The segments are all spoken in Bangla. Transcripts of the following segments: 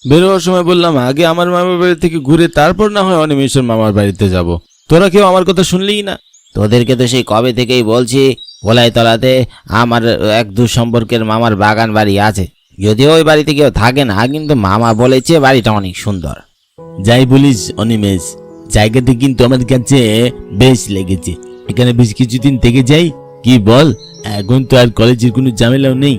বেরোবার সময় বললাম আগে আমার মামার বাড়ি থেকে ঘুরে তারপর না হয় অনিমেষের মামার বাড়িতে যাব। তোরা কেউ আমার কথা শুনলিই না। তোদেরকে তো সেই কবে থেকেই বলছি গোলাইতলাতে আমার এক দূর সম্পর্কের মামার বাগান বাড়ি আছে। যদিও ওই বাড়িতে কেউ থাকে না, কিন্তু মামা বলেছে বাড়িটা অনেক সুন্দর। যাই বলিস অনিমেষ, জায়গাটি কিন্তু আমার কাছে বেশ লেগেছে। এখানে বেশ কিছুদিন থেকে যাই, কি বল? এখন তো আর কলেজের কোনো ঝামেলাও নেই।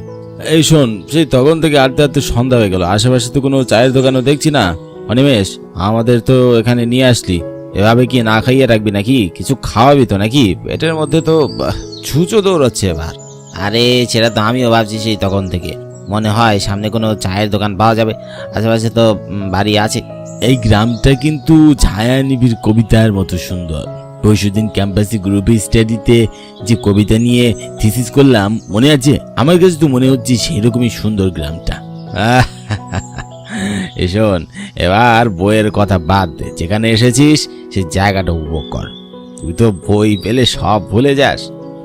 এই শোন, সেই তখন থেকে আড্ডা আড্ডা সন্ধ্যা হয়ে গেল, আশেপাশে তো কোনো চায়ের দোকানও দেখছি না। অনিমেষ, আমাদের তো এখানে নিয়ে আসলি, এভাবে কি না খাইয়ে রাখবি নাকি? কিছু খাওয়াবি তো নাকি? পেটের মধ্যে তো ছুঁচো দৌড়াচ্ছে এবার। আরে সেটা তো আমিও ভাবছি সেই তখন থেকে। মনে হয় সামনে কোনো চায়ের দোকান পাওয়া যাবে, আশেপাশে তো বাড়ি আছে। এই গ্রামটা কিন্তু ছায়ানিবিড় কবিতার মতো সুন্দর। পরশুদিন ক্যাম্পাসে গ্রুপে স্টাডিতে যে কবিতা নিয়ে থিসিস করলাম, মনে আছে? আমার কাছে তো মনে হচ্ছে সেরকমই সুন্দর গ্রামটা। শোন, এবার বইয়ের কথা বাদ দে, যেখানে এসেছিস সেই জায়গাটা উপভোগ কর। তুই তো বই পেলে সব ভুলে যাস,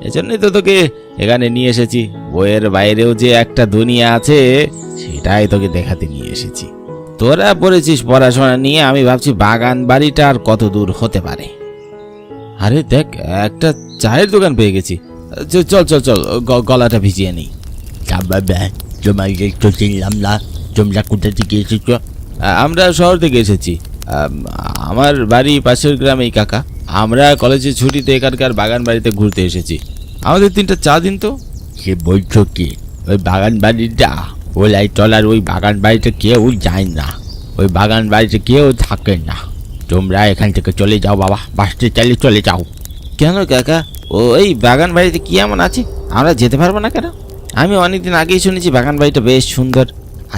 এজন্যই তো তোকে এখানে নিয়ে এসেছি। বইয়ের বাইরেও যে একটা দুনিয়া আছে সেটাই তোকে দেখাতে নিয়ে এসেছি। তোরা পড়েছিস পড়াশোনা নিয়ে, আমি ভাবছি বাগান বাড়িটা আর কত দূর হতে পারে। আরে দেখ, একটা চায়ের দোকান পেয়ে গেছি। চল চল চল, গলাটা ভিজিয়ে নিই। তোমাকে একটু চিনলাম না, তোমরা কোথা থেকে এসেছো? আমরা শহর থেকে এসেছি। আমার বাড়ি পাশের গ্রামেই কাকা। আমরা কলেজের ছুটিতে এখানকার বাগান বাড়িতে ঘুরতে এসেছি। আমাদের 3টা চা দিন তো। সে বলছো কি? ওই বাগান বাড়িটা, ওলাই টলার ওই বাগান বাড়িতে কেউ যায় না, ওই বাগান বাড়িতে কেউ থাকে না। তোমরা এখান থেকে চলে যাও বাবা, বাসতে চাইলে চলে যাও। কেন কাকা, ওই বাগান বাড়িতে কি এমন আছে আমরা যেতে পারবো না কেন? আমি অনেকদিন আগেই শুনেছি বাগান বাড়িটা বেশ সুন্দর।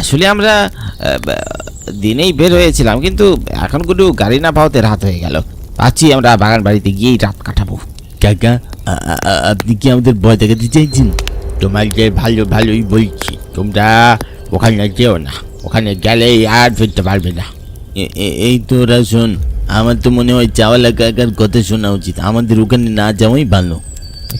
আসলে আমরা দিনেই বের হয়েছিলাম, কিন্তু এখন কোনো গাড়ি না পাওয়াতে রাত হয়ে গেল। ভাবছি আমরা বাগান বাড়িতে গিয়েই রাত কাটাবো। কাকা, আপনি কি আমাদের ভয় দেখাতে চাইছেন? তোমাকে ভালো ভালোই বলছি, তোমরা ওখানে যেও না, ওখানে গেলে আর ফিরতে পারবে না। এই তো ওরা, শোন, আমার তো মনে হয় চাওয়ালা কাকার কথা শোনা উচিত, আমাদের ওখানে না যাওয়াই ভালো।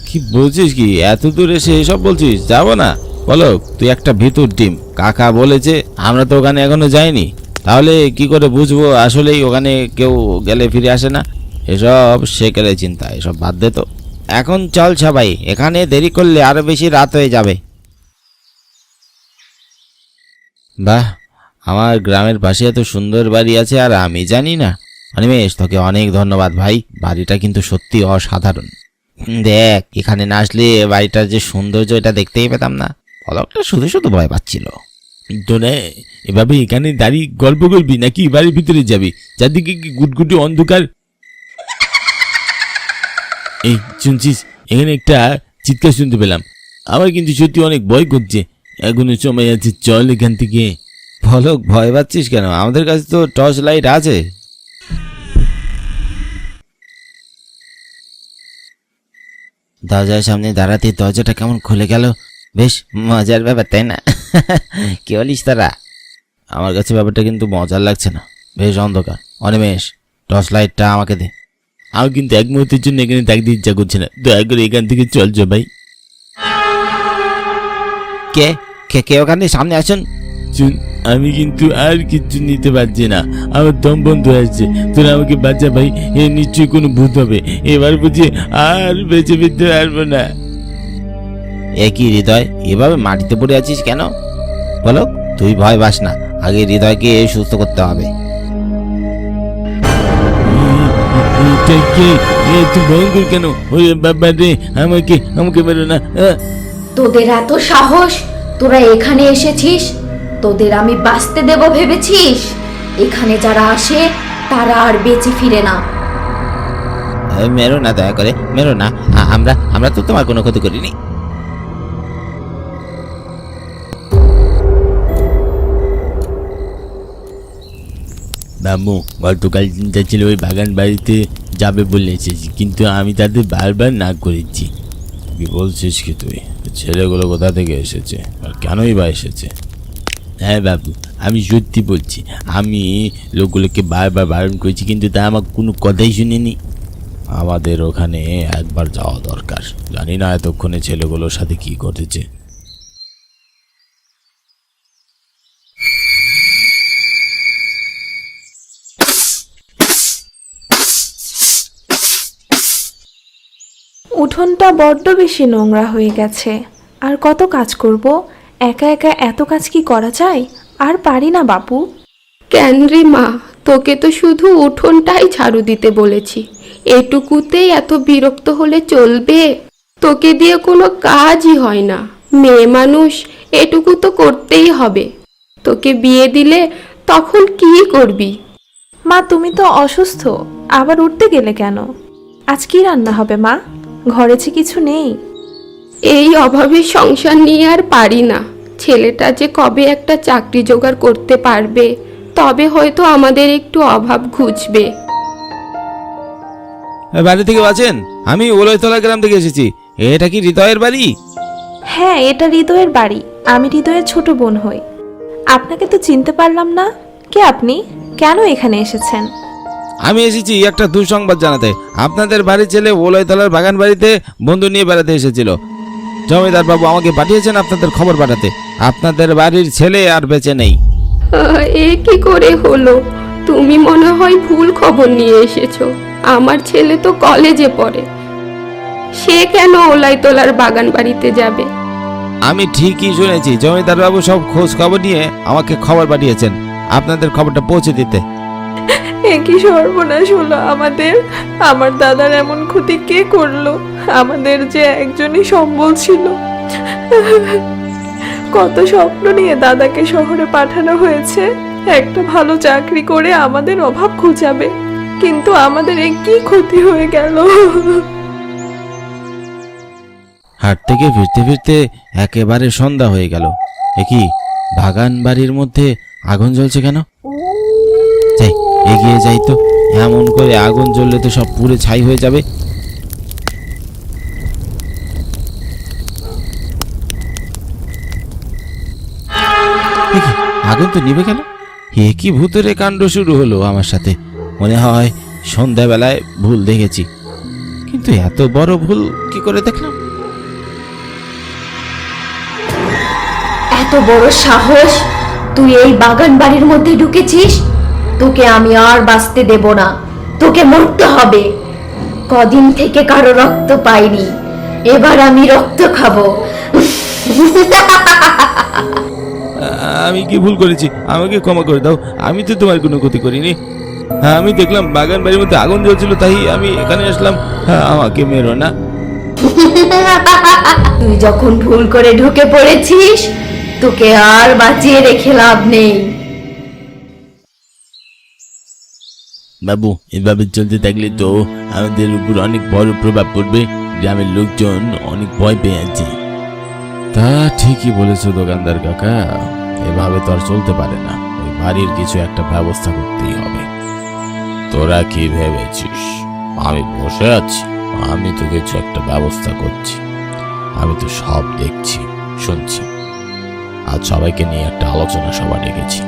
কি বলছিস? কি এত দূর এসে এসব বলছিস? যাবো না? বলো, তুই একটা ভিতর টিম, কাকা বলেছে, আমরা তো ওখানে এখনো যাইনি। তাহলে কি করে বুঝবো আসলেই ওখানে কেউ গেলে ফিরে আসে না? এসব সেকেলে চিন্তা, এসব বাদ দে তো। এখন চল সবাই, এখানে দেরি করলে আরো বেশি রাত হয়ে যাবে। বাহ, আমার গ্রামের পাশে এত সুন্দর বাড়ি আছে আর আমি জানি না। অনিমেষ, তোকে অনেক ধন্যবাদ ভাই, বাড়িটা কিন্তু সত্যি অসাধারণ। দেখ, এখানে না আসলে বাড়িটার যে সৌন্দর্য এটা দেখতেই পেতাম না। পলকটা শুধু শুধু ভয় পাচ্ছিল। তোরা এভাবে এখানে দাঁড়িয়ে গল্প করবি নাকি বাড়ির ভিতরে যাবি? চারদিকে কি গুটগুটি অন্ধকার। এই শুনছিস, এখানে একটা চিৎকার শুনতে পেলাম। আমার কিন্তু সত্যি অনেক ভয় করছে। এখনো সময় আছে, চল এখান থেকে। পলক, ভয় পাচ্ছিস কেন? আমাদের কাছে তো টর্চ লাইট আছে। দরজার সামনে দাঁড়াতে দরজাটা কেমন খুলে গেল, বেশ মজার ব্যাপার, তাই না? কি বলিস তোরা? আমার কাছে ব্যাপারটা কিন্তু মজার লাগছে না, বেশ অন্ধকার। অনিমেষ, টর্চ লাইটটা আমাকে দে। আমার কিন্তু এক মুহূর্তের জন্য এখানে থাকতে ইচ্ছা করছে না, দয়া করে এখান থেকে চল যা ভাই। কে কে কে ওখানে? সামনে আসুন। আমি কিন্তু আর কিছু নিতে পারছি না, আমার দম বন্ধ হয়েছে। তোরা আমাকে বাঁচা ভাই, এ নিশ্চয়ই কোনো ভূত হবে। এবার বুঝি আর বেঁচে ফিরতে পারবো না। এ কি হৃদয়, এভাবে মাটিতে পড়ে আছিস কেন? পলক, তুই ভয় পাস না, আগে হৃদয়কে সুস্থ করতে হবে। এটা কে? এত ভয়ঙ্কর কেন? ওরে বাবা রে, আমাকে আমাকে মেরো না। তোদের এত সাহস, তোরা এখানে এসেছিস? তোদের আমি বাঁচতে দেব ভেবেছিস? এখানে যারা আসে তারা আর বেঁচে ফিরে না। মেরো না, দয়া করে মেরো না। আমরা আমরা তো তোমার কোনো ক্ষতি করিনি। মামু, গতকাল চিন্তা ছিল ওই বাগান বাড়িতে যাবে বলে এসেছি, কিন্তু আমি তাদের বারবার না করেছি। কি বলছিস কি তুই? ছেলেগুলো কোথা থেকে এসেছে আর কেনই বা এসেছে? হ্যাঁ বাবু, আমি সত্যি বলছি, আমি লোকগুলোকে বারবার বারণ করেছি, কিন্তু তা আমার কোনো কথাই শুনিনি। আমাদের ওখানে একবার যাওয়া দরকার, জানি না এতক্ষণে ছেলেগুলোর সাথে কি ঘটেছে। উঠোনটা বড্ড বেশি নোংরা হয়ে গেছে। আর কত কাজ করব? একা একা এত কাজ কি করা যায়? আর পারি না বাপু। কেন রে মা, তোকে তো শুধু উঠোনটাই ঝাড়ু দিতে বলেছি, এটুকুতেই এত বিরক্ত হলে চলবে? তোকে দিয়ে কোনো কাজই হয় না, মেয়ে মানুষ, এটুকু তো করতেই হবে। তোকে বিয়ে দিলে তখন কি করবি? মা তুমি তো অসুস্থ, আবার উঠতে গেলে কেন? আজ কি রান্না হবে মা? ঘরে যে কিছু নেই। এই অভাবে সংসার নিয়ে আর পারি না। ছেলেটা যে কবে একটা চাকরি জোগাড় করতে পারবে, তবে হয়তো আমাদের একটু অভাব ঘুচবে। বাড়ি থেকে আছেন? আমি ওলইতলা গ্রাম থেকে এসেছি। এটা কি হৃদয়ের বাড়ি? হ্যাঁ, এটা হৃদয়ের বাড়ি। আমি হৃদয়ের ছোট বোন হই। আপনাকে তো চিনতে পারলাম না। কে আপনি? কেন এখানে এসেছেন? আমি এসেছি একটা দুঃসংবাদ জানাতে। আপনাদের বাড়ির ছেলে ওলইতলার বাগান বাড়িতে বন্ধু নিয়ে বেড়াতে এসেছিল। জমিদার বাবু আমাকে পাঠিয়েছেন আপনাদের খবর পাঠাতে। আপনাদের বাড়ির ছেলে আর বেঁচে নেই। এ কি করে হলো? তুমি মনে হয় ভুল খবর নিয়ে এসেছো। আমার ছেলে তো কলেজে পড়ে, সে কেন ওলাইতলার বাগান বাড়িতে যাবে? আমি ঠিকই শুনেছি। জমিদার বাবু সব খোঁজ খবর নিয়ে আমাকে খবর পাঠিয়েছেন আপনাদের খবরটা পৌঁছে দিতে। এ কি সর্বনাশ হলো আমাদের! আমার দাদার এমন ক্ষতি কে করলো? আমাদের যে একজনই সম্বল ছিল। কত স্বপ্ন নিয়ে দাদাকে শহরে পাঠানো হয়েছে, একটা ভালো চাকরি করে আমাদের অভাব ঘুচাবে, কিন্তু আমাদের এ কি ক্ষতি হয়ে গেল! হাট থেকে ফিরতে ফিরতে একেবারে সন্ধ্যা হয়ে গেল। এ কি, বাগান বাড়ির মধ্যে আগুন জ্বলছে কেন? যাই, এগিয়ে যাই তো। এমন করে আগুন জ্বললে তো সব পুড়ে ছাই হয়ে যাবে। এ কি, আগুন তো নিভে গেল। এ কি ভূতের কাণ্ড শুরু হলো আমার সাথে? মনে হয় সন্ধ্যাবেলায় ভুল দেখেছি, কিন্তু এত বড় ভুল কি করে দেখলাম? এত বড় সাহস! তুই এই বাগান বাড়ির মধ্যে ঢুকেছিস? তোকে আমি আর বাঁচতে দেব না, তোকে মরতে হবে। কদিন থেকে কারো রক্ত পাইনি, এবার আমি রক্ত খাবো। আমি কি ভুল করেছি? আমাকে ক্ষমা করে দাও। আমি তো তোমার কোনো ক্ষতি করিনি। হ্যাঁ, আমি দেখলাম বাগান বাড়ির মধ্যে আগুন জ্বলছিল, তাই আমি এখানে আসলাম। হ্যাঁ, আমাকে মেরো না। তুই যখন ভুল করে ঢুকে পড়েছিস, তোকে আর বাঁচিয়ে রেখে লাভ নেই। বাবু, এভাবে চলতে থাকলে তো আমাদের উপর অনেক বড় প্রভাব পড়বে। গ্রামের লোকজন অনেক ভয় পেয়ে আছে। তা ঠিকই বলেছো দোকানদার কাকা, এভাবে তো আর চলতে পারে না। ওই বাড়ির কিছু একটা ব্যবস্থা করতেই হবে। তোরা কি ভেবেছিস আমি বসে আছি? আমি তো কিছু একটা ব্যবস্থা করছি। আমি তো সব দেখছি, শুনছি। আজ সবাইকে নিয়ে একটা আলোচনা সভা ডেকেছি।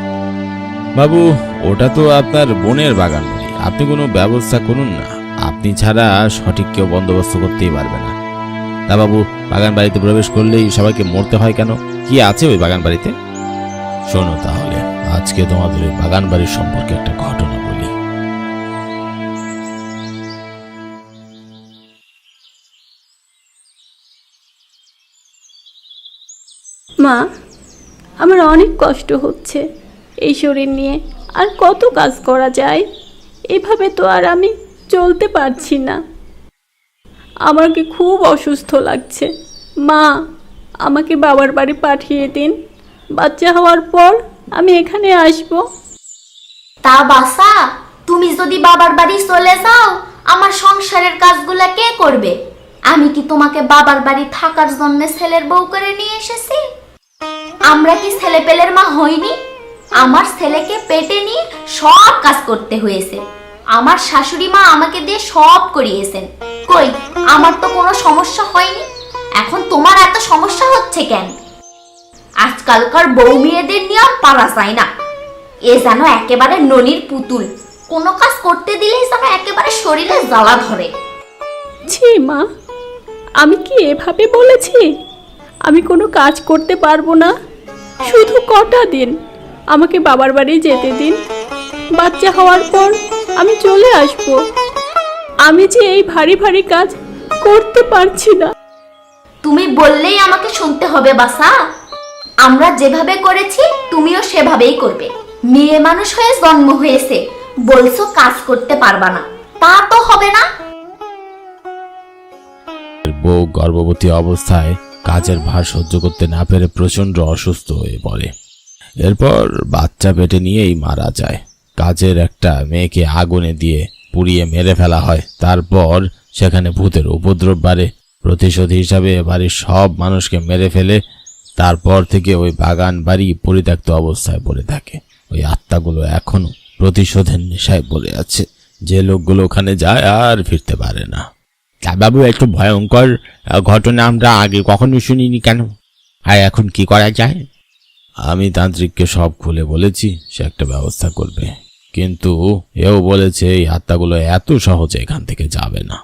বাবু, ওটা তো আপনার বোনের বাগান বাড়ি। আপনি কোনো ব্যবস্থা করুন না। আপনি ছাড়া সঠিক কেউ বন্দোবস্ত করতেই পারবে না। তা বাবু, বাগান বাড়িতে প্রবেশ করলেই সবাইকে মরতে হয় কেন? কি আছে ওই বাগান বাড়িতে? শোনো তাহলে, আজকে তোমাদের ওই বাগান বাড়ির সম্পর্কে একটা ঘটনা বলি। মা, আমার অনেক কষ্ট হচ্ছে এই শরীর নিয়ে। আর কত কাজ করা যায়? এভাবে তো আর আমি চলতে পারছি না। আমার কি খুব অসুস্থ লাগছে। মা, আমাকে বাবার বাড়ি পাঠিয়ে দিন। বাচ্চা হওয়ার পর আমি এখানে আসব। তা বাসা, তুমি যদি বাবার বাড়ি চলে যাও, আমার সংসারের কাজগুলা কে করবে? আমি কি তোমাকে বাবার বাড়ি থাকার জন্য ছেলের বউ করে নিয়ে এসেছি? আমরা কি ছেলে পেলের মা হইনি? আমার ছেলেকে পেটে নিয়ে সব কাজ করতে হয়েছে। আমার শাশুড়ি মা আমাকে দিয়ে সব করিয়েছেন। কই, আমার তো কোনো সমস্যা হয়নি। এখন তোমার এত সমস্যা হচ্ছে কেন? আজকালকার বউ মেয়েদের নিয়ে আর পারা যায় না। এ যেন একেবারে ননির পুতুল, কোনো কাজ করতে দিলেই যেন একেবারে শরীরে জ্বালা ধরে। ছি মা, আমি কি এভাবে বলেছি? আমি কোনো কাজ করতে পারবো না। শুধু কটা দিন আমাকে বাবার বাড়ি যেতে দিন। বাচ্চা হওয়ার পর আমি চলে আসব। আমি যে এই ভারী ভারী কাজ করতে পারছি না। তুমি বললেই আমাকে শুনতে হবে বাসা? আমরা যেভাবে করেছি তুমিও সেভাবেই করবে। মেয়ে মানুষ হয়ে জন্ম হয়েছে, বলছো কাজ করতে পারবা না, তা তো হবে না। বউ গর্ভবতী অবস্থায় কাজের ভার সহ্য করতে না পেরে প্রচন্ড অসুস্থ হয়ে পড়ে। এরপর বাচ্চা পেটে নিয়েই মারা যায়। কাজের একটা মেয়েকে আগুনে দিয়ে পুড়িয়ে মেরে ফেলা হয়। তারপর সেখানে ভূতের উপদ্রব বাড়ে। প্রতিশোধ হিসাবে বাড়ির সব মানুষকে মেরে ফেলে। তারপর থেকে ওই বাগান বাড়ি পরিত্যক্ত অবস্থায় পড়ে থাকে। ওই আত্মাগুলো এখনো প্রতিশোধের নেশায় পড়ে আছে। যে লোকগুলো ওখানে যায় আর ফিরতে পারে না। বাবু, একটু ভয়ঙ্কর ঘটনা আমরা আগে কখনো শুনিনি কেন? আর এখন কি করা যায়? আমি তান্ত্রিককে সব খুলে বলেছি, সে একটা ব্যবস্থা করবে, কিন্তু এও বলেছে এই আত্মাগুলো এত সহজে এখান থেকে যাবে না।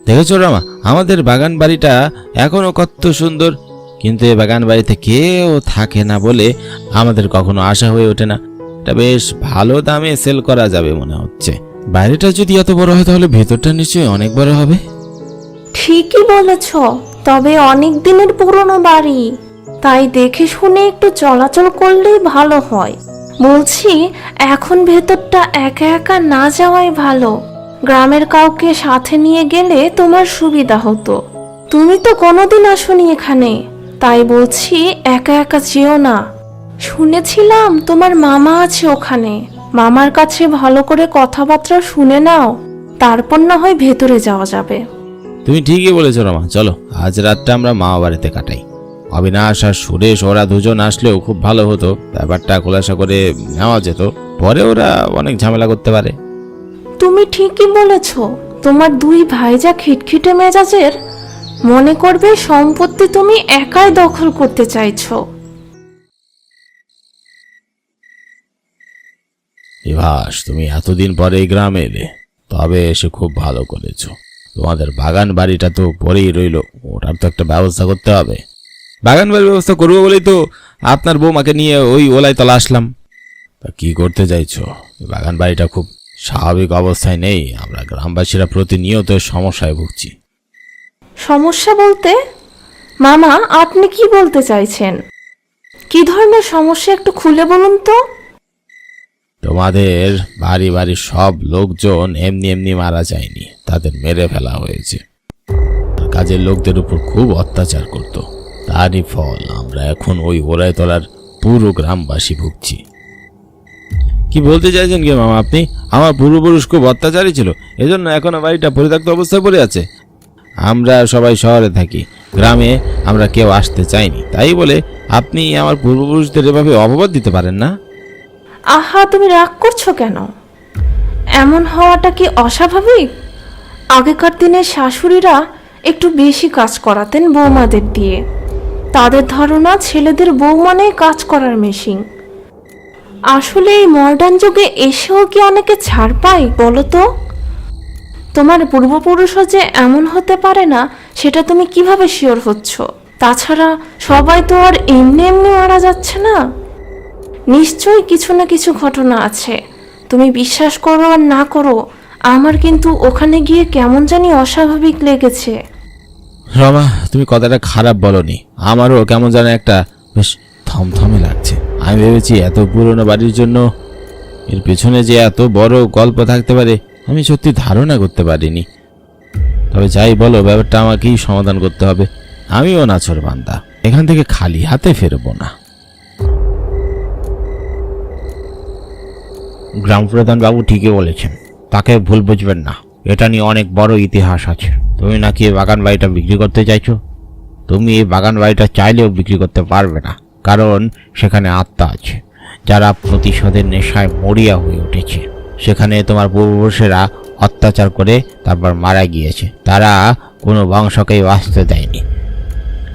দেখেছো রামা, আমাদের বাগান বাড়িটা এখনো কত সুন্দর, কিন্তু এই বাগান বাড়িতে কেউ থাকে না বলে আমাদের কখনো আশা হয়ে ওঠে না। এটা বেশ ভালো দামে সেল করা যাবে মনে হচ্ছে। বাইরেটা যদি এত বড় হয় তাহলে ভেতরটা নিশ্চয়ই অনেক বড় হবে। ঠিকই বলেছ, তবে অনেক দিনের পুরনো বাড়ি, তাই দেখে শুনে একটু চলাচল করলেই ভালো হয়। বলছি, এখন ভেতরটা একা একা না যাওয়াই ভালো। গ্রামের কাউকে সাথে নিয়ে গেলে তোমার সুবিধা হতো। তুমি তো কোনোদিন আসোনি এখানে, তাই বলছি একা একা যেও না। শুনেছিলাম তোমার মামা আছে ওখানে, মামার কাছে ভালো করে কথাবার্তা শুনে নাও, তারপর না হয় ভেতরে যাওয়া যাবে। তুমি ঠিকই বলেছো রমা, চলো আজ রাতটা আমরা মামা বাড়িতে কাটাই। অবিনাশ আর সুরেশ ওরা দুজন আসলেও খুব ভালো হতো, ব্যাপারটা খোলাসা করে নেওয়া যেত, পরে ওরা অনেক ঝামেলা করতে পারে। তুমি ঠিকই বলেছ, তোমার দুই ভাই যা খিটখিটে মেজাজের, মনে করবে সম্পত্তি তুমি একাই দখল করতে চাইছো। বিভাস, তুমি এতদিন পরে এই গ্রামে এলে, তবে এসে খুব ভালো করেছো। তোমাদের বাগান বাড়িটা তো পরেই রইলো, ওটার তো একটা ব্যবস্থা করতে হবে। বাগান বাড়ির ব্যবস্থা করবো বলেই তো আপনার বৌমাকে নিয়ে ওই ওলাই তলা আসলাম। তা কি করতে চাইছো? বাগান বাড়িটা খুব স্বাভাবিক অবস্থায় নেই, আমরা গ্রামবাসীরা প্রতিনিয়ত সমস্যায় ভুগছি। সমস্যা বলতে মামা আপনি কি বলতে চাইছেন? কি ধরনের সমস্যা একটু খুলে বলুন তো। তোমাদের বাড়ি বাড়ির সব লোকজন এমনি এমনি মারা যায়নি, তাদের মেরে ফেলা হয়েছে। কাজের লোকদের উপর খুব অত্যাচার করত, তারই ফল আমরা এখন ওই ওরাইতলার পুরো গ্রামবাসী ভুগছি। কি বলতে চাইছেন কি মামা আপনি? আমার পূর্বপুরুষ খুব অত্যাচারী ছিল, এজন্য এখনো বাড়িটা পরিত্যক্ত অবস্থায় পড়ে আছে। আমরা সবাই শহরে থাকি, গ্রামে আমরা কেউ আসতে চাইনি, তাই বলে আপনি আমার পূর্বপুরুষদের এভাবে অপবাদ দিতে পারেন না। আহা, তুমি রাগ করছো কেন? এমন হওয়াটা কি অস্বাভাবিক? আগেকার দিনের শাশুড়িরা একটু বেশি কাজ করাতেন বৌমাদের দিয়ে। তাদের ধারণা ছেলেদের বউ মানে কাজ করার মেশিন। আসলে এই মডার্ন যুগে এসেও কি অনেকে ছাড় পায় বলো তো? তোমার পূর্বপুরুষও যে এমন হতে পারে না সেটা তুমি কিভাবে শিওর হচ্ছ? তাছাড়া সবাই তো আর এমনি এমনি মারা যাচ্ছে না, নিশ্চয়ই কিছু না কিছু ঘটনা আছে। তুমি বিশ্বাস করো আর না করো, আমার কিন্তু ওখানে গিয়ে কেমন জানি অস্বাভাবিক লেগেছে। রমা, তুমি কথাটা খারাপ বলনি, আমারও কেমন যেন একটা বেশ থমথমে লাগছে। আমি ভেবেছি এত পুরনো বাড়ির জন্য এর পেছনে যে এত বড় গল্প থাকতে পারে আমি সত্যি ধারণা করতে পারিনি। তবে যাই বলো, ব্যাপারটা আমাকেই সমাধান করতে হবে। আমিও নাছর বান্দা, এখান থেকে খালি হাতে ফেরবো না। গ্রামপ্রধান বাবু ঠিকই বলেছেন, তাকে ভুল বুঝবেন না, এটা নিয়ে অনেক বড় ইতিহাস আছে। তুমি নাকি এই বাগান বাড়িটা বিক্রি করতে চাইছো? তুমি এই বাগান বাড়িটা চাইলেও বিক্রি করতে পারবে না, কারণ সেখানে আত্মা আছে যারা প্রতিশোধের নেশায় মরিয়া হয়ে উঠেছে। সেখানে তোমার পূর্বপুরুষেরা অত্যাচার করে তারপর মারা গিয়েছে, তারা কোনো বংশকেই বাঁচতে দেয়নি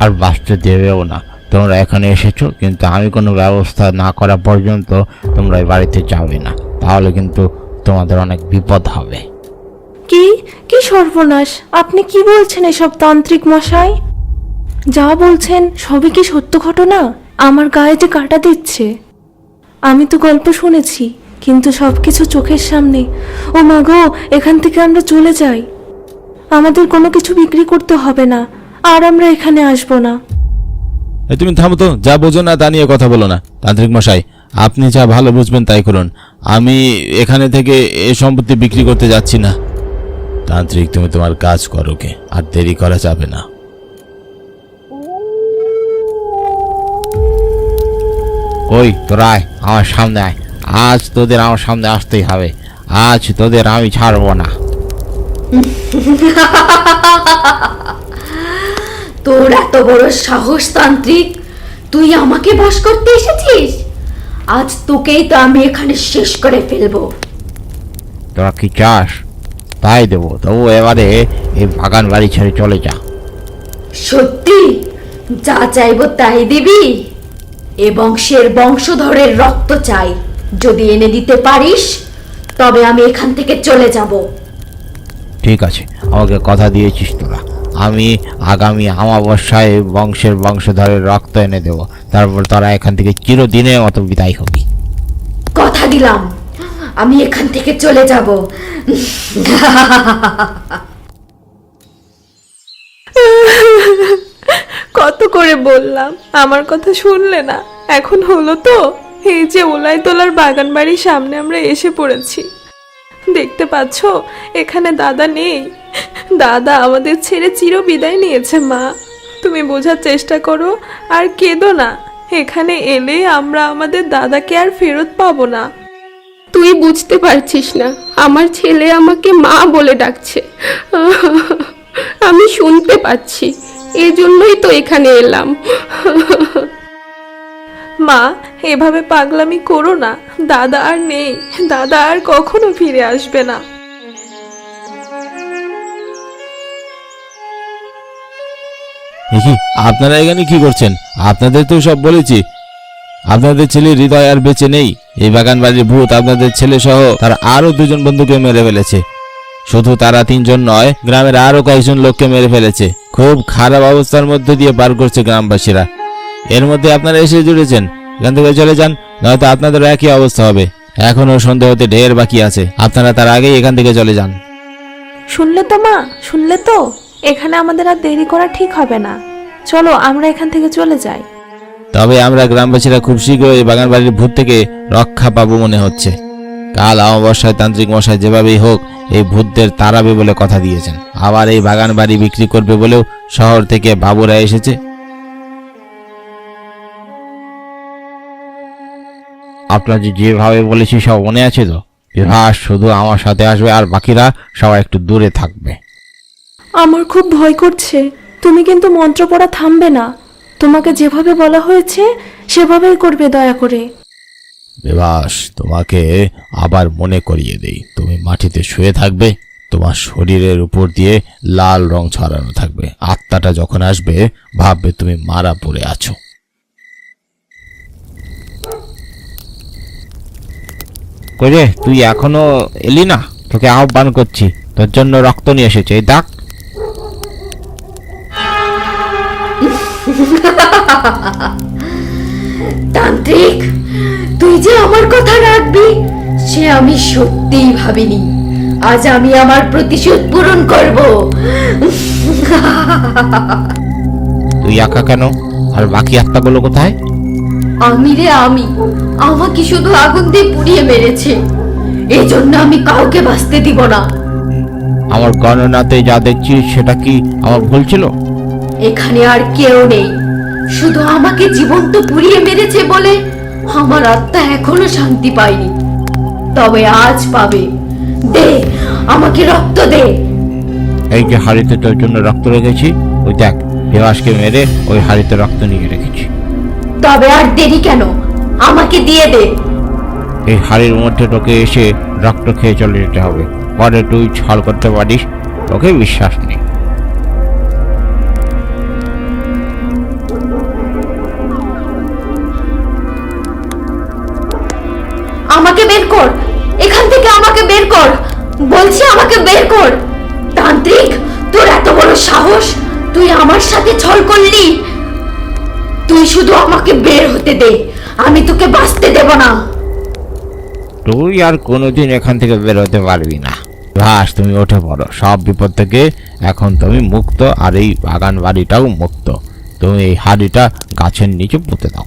আর বাঁচতে দেবেও না। তোমরা এখানে এসেছো, কিন্তু আমি কোনো ব্যবস্থা না করা পর্যন্ত তোমরা এই বাড়িতে যাবে না, তাহলে কিন্তু তোমাদের অনেক বিপদ হবে। কি কি সর্বনাশ! আপনি কি বলছেন এসব তান্ত্রিক মশাই? যা বলছেন সবই কি সত্য ঘটনা? আমার গায়ে যে কাঁটা দিচ্ছে। আমি তো গল্প শুনেছি, কিন্তু সবকিছু চোখের সামনে। ও মা গো, এখান থেকে আমরা চলে যাই। আমাদের কোনো কিছু বিক্রি করতে হবে না, আর আমরা এখানে আসবো না। তুমি থামো তো, যা বোঝো না তা নিয়ে কথা বলো না। তান্ত্রিক মশাই, আপনি যা ভালো বুঝবেন তাই করুন। আমি এখানে থেকে এই সম্পত্তি বিক্রি করতে যাচ্ছি না। তান্ত্রিক, তুমি তোমার কাজ করো কে, আর দেরি করা যাবে না। ওই তোরা আয়, আমার সামনে আয়। আজ তোদের আমার সামনে আসতেই হবে। আজ তোদের আমি ছাড়বো না। তোর এত বড় সাহস তান্ত্রিক, তুই আমাকে বাস করতে এসেছিস? আজ তোকেই তো আমি এখানে শেষ করে ফেলবো। তোরা কি চাস তাই দেবো, তবু এবারে এই বাগান বাড়ি ছেড়ে চলে যা। সত্যি? যা চাইবো তাই দিবি? এ বংশের বংশধরের রক্ত চাই। যদি এনে দিতে পারিস তবে আমি এখান থেকে চলে যাব। ঠিক আছে, আমাকে কথা দিয়েছিস তোরা। আমি আগামী অমাবস্যায় বংশের বংশধরের রক্ত এনে দেব। তারপর তোরা এখান থেকে চিরদিনের মতো বিদায় হবি। কথা দিলাম, আমি এখান থেকে চলে যাব। কত করে বললাম, আমার কথা শুনলে না। এখন হলো তো, এই যে ওলাই তোলার বাগান বাড়ির সামনে আমরা এসে পড়েছি। দেখতে পাচ্ছ, এখানে দাদা নেই। দাদা আমাদের ছেড়ে চির বিদায় নিয়েছে। মা, তুমি বোঝার চেষ্টা করো আর কেঁদো না। এখানে এলে আমরা আমাদের দাদাকে আর ফেরত পাবো না। তুই বুঝতে পারছিস না, আমার ছেলে আমাকে মা বলে ডাকছে। আমি শুনতে পাচ্ছি, এজন্যই তো এখানে এলাম। মা, এভাবে পাগলামি করো না। দাদা আর নেই, দাদা আর কখনো ফিরে আসবে না। দেখি, আপনারা এখানে কি করছেন? আপনাদের তো সব বলেছি। আপনাদের ছেলে হৃদয় আর বেঁচে নেই। এই বাগান বাড়ির ভূত আপনাদের ছেলে সহ তার আরো 2 জন বন্ধুকে মেরে ফেলেছে। শুধু তারা 3 জন নয়, গ্রামের আরো কয়েকজন লোককে মেরে ফেলেছে। খুব খারাপ অবস্থার মধ্যে দিয়ে পার করছে গ্রামবাসীরা। এর মধ্যে আপনারা এসে জুড়েছেন। এখান থেকে চলে যান, নয়তো আপনাদের একই অবস্থা হবে। এখনো সন্দেহ হতে ঢের বাকি আছে। আপনারা তার আগেই এখান থেকে চলে যান। শুনলে তো মা, শুনলে তো? এখানে আমাদের আর দেরি করা ঠিক হবে না। চলো আমরা এখান থেকে চলে যাই। তবে আমরা গ্রামবাসীরা খুব শীঘ্রই এই বাগান বাড়ির ভূত থেকে রক্ষা পাবো মনে হচ্ছে। কাল অমাবস্যায় তান্ত্রিক মশাই যেভাবেই হোক এই ভূতদের তাড়াবে বলে কথা দিয়েছেন। আবার এই বাগান বাড়ি বিক্রি করবে বলেও শহর থেকে বাবুরা এসেছে। আপনার যেভাবে বলেছি সব মনে আছে তো? বিভা শুধু আমার সাথে আসবে, আর বাকিরা সবাই একটু দূরে থাকবে। আমার খুব ভয় করছে। তুমি কিন্তু মন্ত্র পড়া থামবে না। তোমাকে যেভাবে বলা হয়েছে সেভাবেই করবে, দয়া করে। বিভাস, তোমাকে আবার মনে করিয়ে দেই, তুমি মাটিতে শুয়ে থাকবে। তোমার শরীরের উপর দিয়ে লাল রং ছড়ানো থাকবে। আত্মাটা যখন আসবে ভাববে তুমি মারা পড়ে আছো। কই রে, তুই এখনো এলি না? তোকে আহ্বান করছি, তোর জন্য রক্ত নিয়ে এসেছে। এই দেখ। তান্ত্রিক, তুই যে আমার কথা রাখবি সে আমি সত্যিই ভাবিনি। আজ আমি আমার প্রতিশোধ পূরণ করব। তুই একা কেন? আর বাকি আত্মাগুলো কোথায়? আমি রে আমি, আমাকে শুধু আগুন দিয়ে পুড়িয়ে মেরেছে। এই জন্য আমি কাউকে বাঁচতে দিব না। আমার গণনাতে যা দেখছি সেটা কি আমার ভুল ছিল? এখানে আর কেউ নেই, শুধু আমাকে জীবন্ত পুড়িয়ে মেরেছে বলে আমার আত্মা এখনো শান্তি পায়নি। তবে আজ পাবে। দে আমাকে রক্ত দে। এই যে হাড়িতে তোর জন্য রক্ত রেখেছি, ওই দেখ, দেবাসকে মেরে ওই হাড়িতে রক্ত নিয়ে রেখেছি। তবে আর দেরি কেন, আমাকে দিয়ে দে। এই হাড়ির মধ্যে তোকে এসে রক্ত খেয়ে চলে যেতে হবে। পরে তুই ছল করতে পারিস, তোকে বিশ্বাস নেই। আমাকে বের কর এখান থেকে, আমাকে বের কর বলছি, আমাকে বের কর। তান্ত্রিক, তোর এত বড় সাহস, তুই আমার সাথে ছল করলি। তুই শুধু আমাকে বের হতে দে, আমি তোকে বাঁচতে দেব না। তুই আর কোনোদিন এখান থেকে বেরোতে পারবি না। বাস, তুমি উঠে পড়ো, সব বিপদ থেকে এখন তুমি মুক্ত, আর এই বাগান বাড়িটাও মুক্ত। তুমি এই হাড়িটা গাছের নিচে পুঁতে দাও।